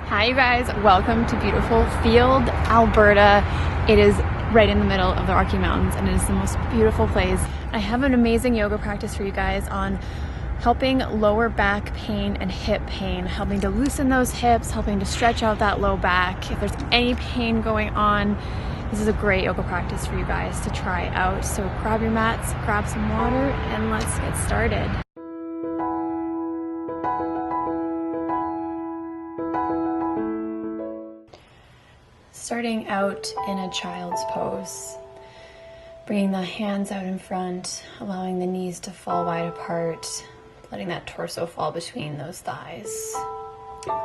Hi you guys, welcome to beautiful Field, Alberta. It is right in the middle of the Rocky Mountains and it is the most beautiful place. I have an amazing yoga practice for you guys on helping lower back pain and hip pain, helping to loosen those hips, helping to stretch out that low back. If there's any pain going on, this is a great yoga practice for you guys to try out. So grab your mats, grab some water, and let's get started. Starting out in a child's pose, bringing the hands out in front, allowing the knees to fall wide apart, letting that torso fall between those thighs,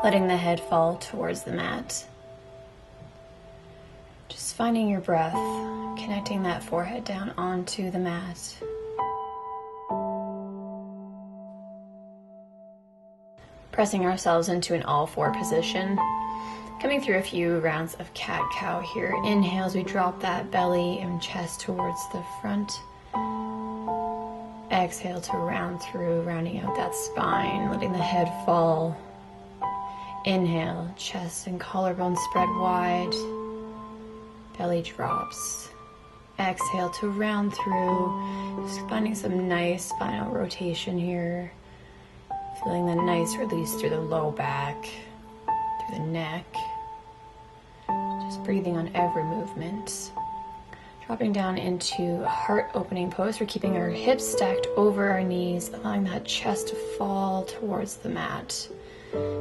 letting the head fall towards the mat. Just finding your breath, connecting that forehead down onto the mat. Pressing ourselves into an all-four position. Coming through a few rounds of cat-cow here. Inhale as we drop that belly and chest towards the front. Exhale to round through, rounding out that spine, letting the head fall. Inhale, chest and collarbone spread wide. Belly drops. Exhale to round through, just finding some nice spinal rotation here. Feeling the nice release through the low back, through the neck. Just breathing on every movement. Dropping down into a heart opening pose. We're keeping our hips stacked over our knees, allowing that chest to fall towards the mat.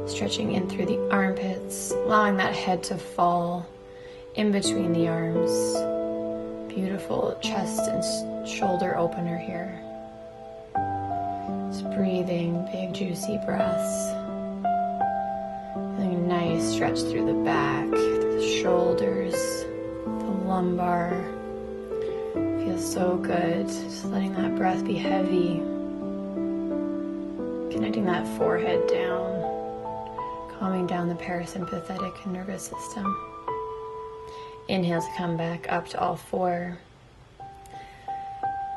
Stretching in through the armpits, allowing that head to fall in between the arms. Beautiful chest and shoulder opener here. Just breathing, big juicy breaths. Feeling a nice stretch through the back, through the shoulders, the lumbar. Feels so good. Just letting that breath be heavy. Connecting that forehead down. Calming down the parasympathetic nervous system. Inhale to come back up to all four.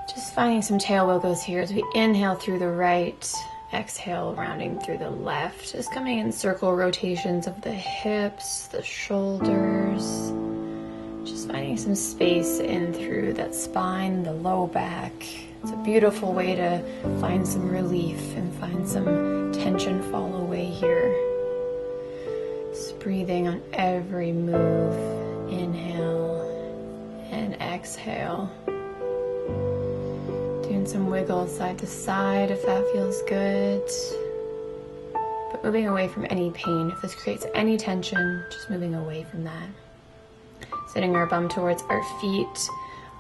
Just finding some tail wiggles here as we inhale through the right. Exhale, rounding through the left. Just coming in circle rotations of the hips, the shoulders. Just finding some space in through that spine, the low back. It's a beautiful way to find some relief and find some tension fall away here. Just breathing on every move. Inhale and exhale. Doing some wiggles side to side if that feels good. But moving away from any pain. If this creates any tension, just moving away from that. Sitting our bum towards our feet,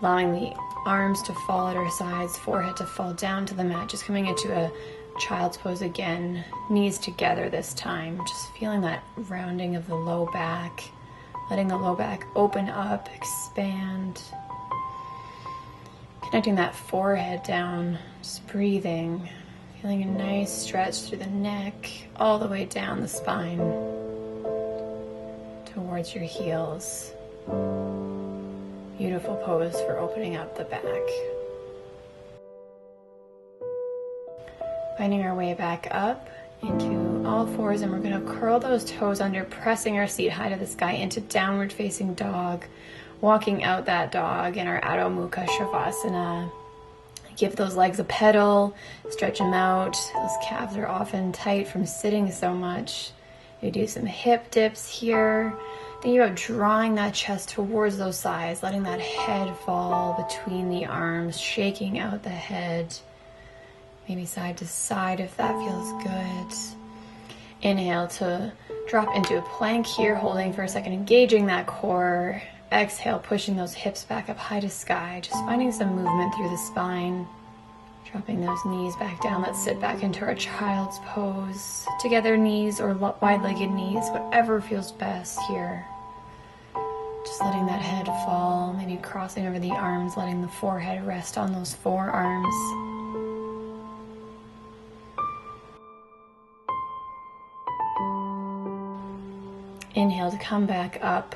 allowing the arms to fall at our sides, forehead to fall down to the mat. Just coming into a child's pose again. Knees together this time. Just feeling that rounding of the low back. Letting the low back open up, expand. Connecting that forehead down, just breathing, feeling a nice stretch through the neck, all the way down the spine, towards your heels. Beautiful pose for opening up the back. Finding our way back up into all fours, and we're going to curl those toes under, pressing our seat high to the sky into downward facing dog. Walking out that dog in our Adho Mukha Shavasana. Give those legs a pedal, stretch them out. Those calves are often tight from sitting so much. You do some hip dips here. Think about drawing that chest towards those thighs, letting that head fall between the arms, shaking out the head. Maybe side to side if that feels good. Inhale to drop into a plank here, holding for a second, engaging that core. Exhale, pushing those hips back up high to sky, just finding some movement through the spine. Dropping those knees back down. Let's sit back into our child's pose. Together knees or wide-legged knees, whatever feels best here. Just letting that head fall, maybe crossing over the arms, letting the forehead rest on those forearms. Inhale to come back up.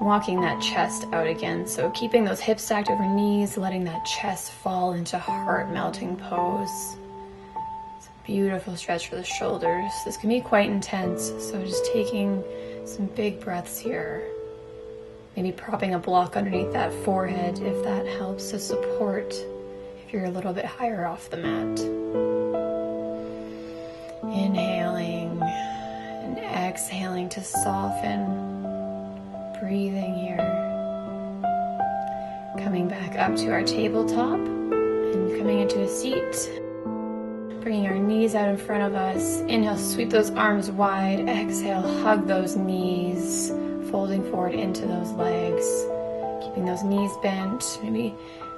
Walking that chest out again, so keeping those hips stacked over knees, letting that chest fall into heart melting pose. Beautiful stretch for the shoulders. This can be quite intense, so just taking some big breaths here. Maybe propping a block underneath that forehead if that helps to support if you're a little bit higher off the mat. Inhaling and exhaling to soften. Breathing here. Coming back up to our tabletop and coming into a seat. Bringing our knees out in front of us. Inhale, sweep those arms wide. Exhale, hug those knees, folding forward into those legs. Keeping those knees bent, maybe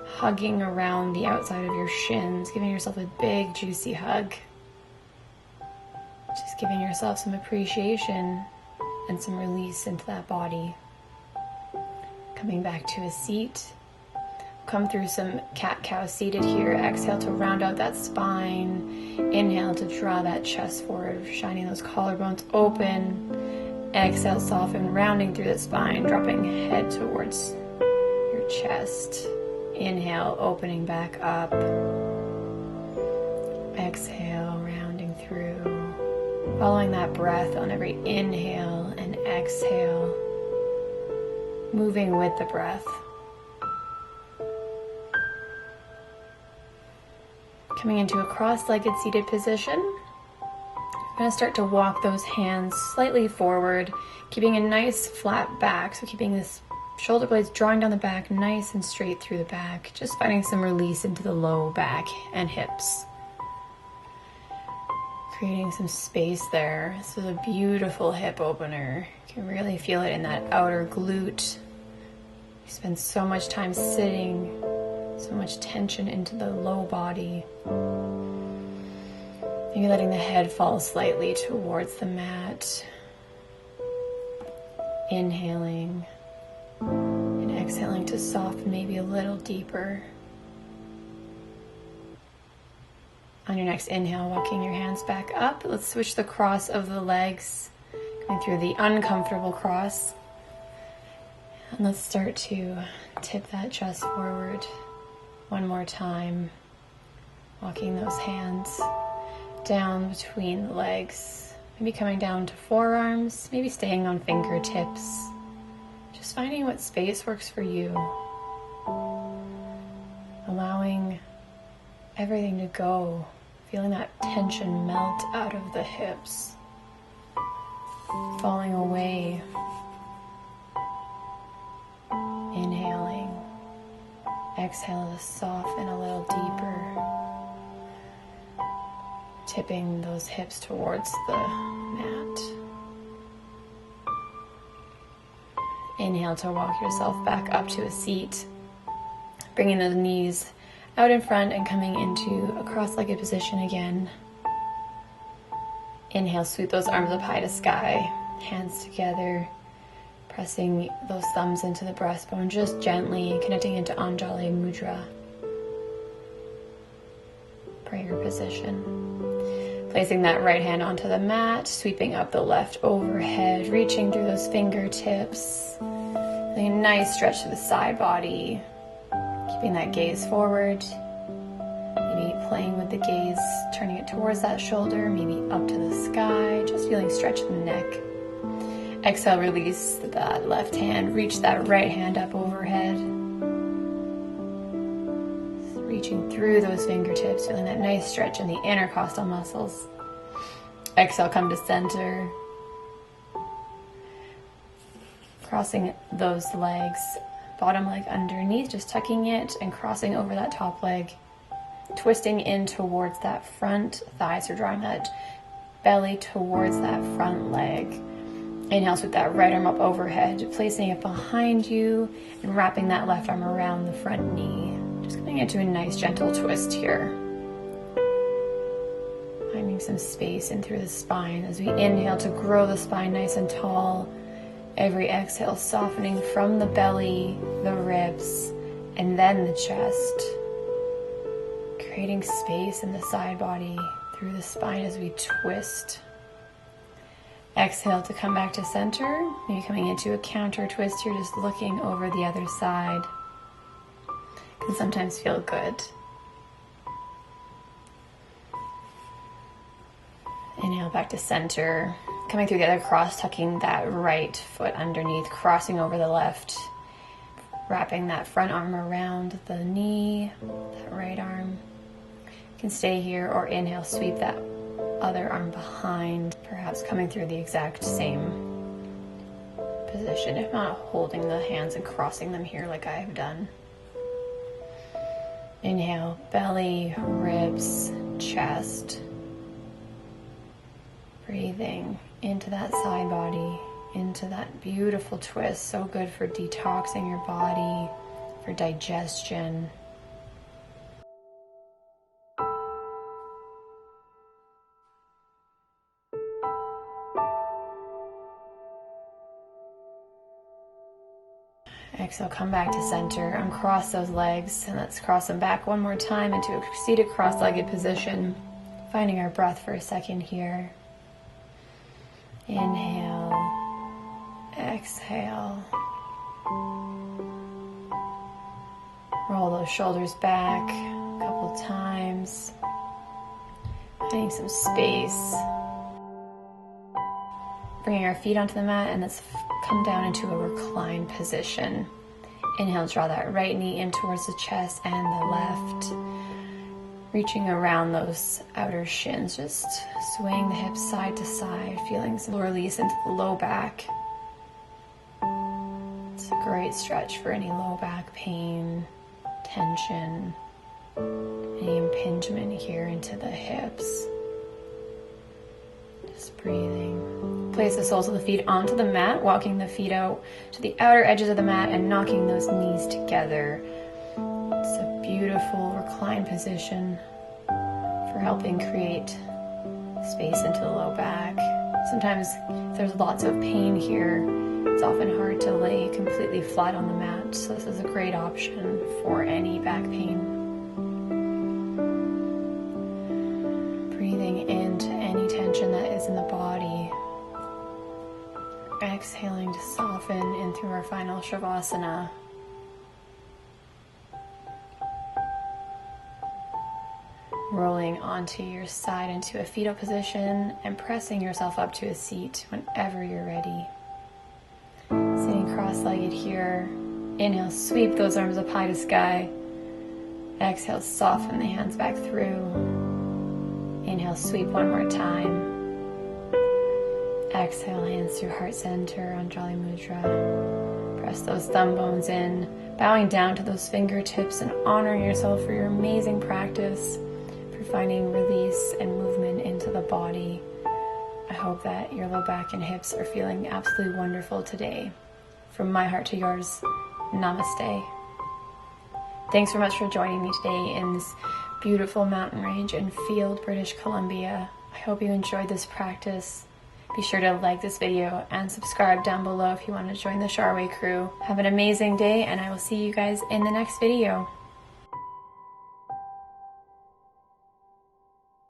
hugging around the outside of your shins, giving yourself a big, juicy hug. Just giving yourself some appreciation and some release into that body. Coming back to a seat. Come through some cat-cow seated here. Exhale to round out that spine. Inhale to draw that chest forward, shining those collarbones open. Exhale, soften, rounding through the spine, dropping head towards your chest. Inhale, opening back up. Exhale, rounding through. Following that breath on every inhale and exhale. Moving with the breath. Coming into a cross-legged seated position. We're going to start to walk those hands slightly forward, keeping a nice flat back. So keeping this shoulder blades drawing down the back, nice and straight through the back. Just finding some release into the low back and hips. Creating some space there. This is a beautiful hip opener. You can really feel it in that outer glute. You spend so much time sitting. So much tension into the low body. Maybe letting the head fall slightly towards the mat. Inhaling and exhaling to soften maybe a little deeper. On your next inhale, walking your hands back up. Let's switch the cross of the legs, going through the uncomfortable cross. And let's start to tip that chest forward. One more time, walking those hands down between the legs, maybe coming down to forearms, maybe staying on fingertips, just finding what space works for you, allowing everything to go, feeling that tension melt out of the hips, falling away, inhaling. Exhale to soften a little deeper, tipping those hips towards the mat. Inhale to walk yourself back up to a seat, bringing the knees out in front and coming into a cross-legged position again. Inhale, sweep those arms up high to sky, hands together. Pressing those thumbs into the breastbone, just gently connecting into Anjali Mudra. Prayer position. Placing that right hand onto the mat, sweeping up the left overhead, reaching through those fingertips. A nice stretch to the side body. Keeping that gaze forward. Maybe playing with the gaze, turning it towards that shoulder, maybe up to the sky, just feeling stretch in the neck. Exhale, release that left hand, reach that right hand up overhead. Reaching through those fingertips, feeling that nice stretch in the intercostal muscles. Exhale, come to center. Crossing those legs, bottom leg underneath, just tucking it and crossing over that top leg. Twisting in towards that front thigh, so drawing that belly towards that front leg. Inhale, sweep that right arm up overhead, placing it behind you and wrapping that left arm around the front knee. Just coming into a nice gentle twist here. Finding some space in through the spine as we inhale to grow the spine nice and tall. Every exhale softening from the belly, the ribs, and then the chest. Creating space in the side body through the spine as we twist. Exhale to come back to center, maybe coming into a counter twist here, just looking over the other side. Can sometimes feel good. Inhale back to center. Coming through the other cross, tucking that right foot underneath, crossing over the left. Wrapping that front arm around the knee, that right arm. You can stay here or inhale, sweep that other arm behind, perhaps coming through the exact same position, if not holding the hands and crossing them here like I have done. Inhale, belly, ribs, chest. Breathing into that side body, into that beautiful twist. So good for detoxing your body, for digestion. Exhale, come back to center, uncross those legs, and let's cross them back one more time into a seated cross-legged position. Finding our breath for a second here. Inhale, exhale. Roll those shoulders back a couple times. Finding some space. Bringing our feet onto the mat, and let's come down into a reclined position. Inhale, draw that right knee in towards the chest and the left. Reaching around those outer shins, just swaying the hips side to side, feeling some release into the low back. It's a great stretch for any low back pain, tension, any impingement here into the hips. Just breathing. Place the soles of the feet onto the mat, walking the feet out to the outer edges of the mat and knocking those knees together. It's a beautiful reclined position for helping create space into the low back. Sometimes if there's lots of pain here, it's often hard to lay completely flat on the mat, so this is a great option for any back pain. Breathing into any tension that is in the body. Exhaling to soften in through our final Shavasana. Rolling onto your side into a fetal position and pressing yourself up to a seat whenever you're ready. Sitting cross-legged here. Inhale, sweep those arms up high to sky. Exhale, soften the hands back through. Inhale, sweep one more time. Exhale, hands through heart center, Anjali Mudra. Press those thumb bones in, bowing down to those fingertips and honoring yourself for your amazing practice, for finding release and movement into the body. I hope that your low back and hips are feeling absolutely wonderful today. From my heart to yours, namaste. Thanks so much for joining me today in this beautiful mountain range in Field, British Columbia. I hope you enjoyed this practice. Be sure to like this video and subscribe down below if you want to join the Sharway crew. Have an amazing day, and I will see you guys in the next video.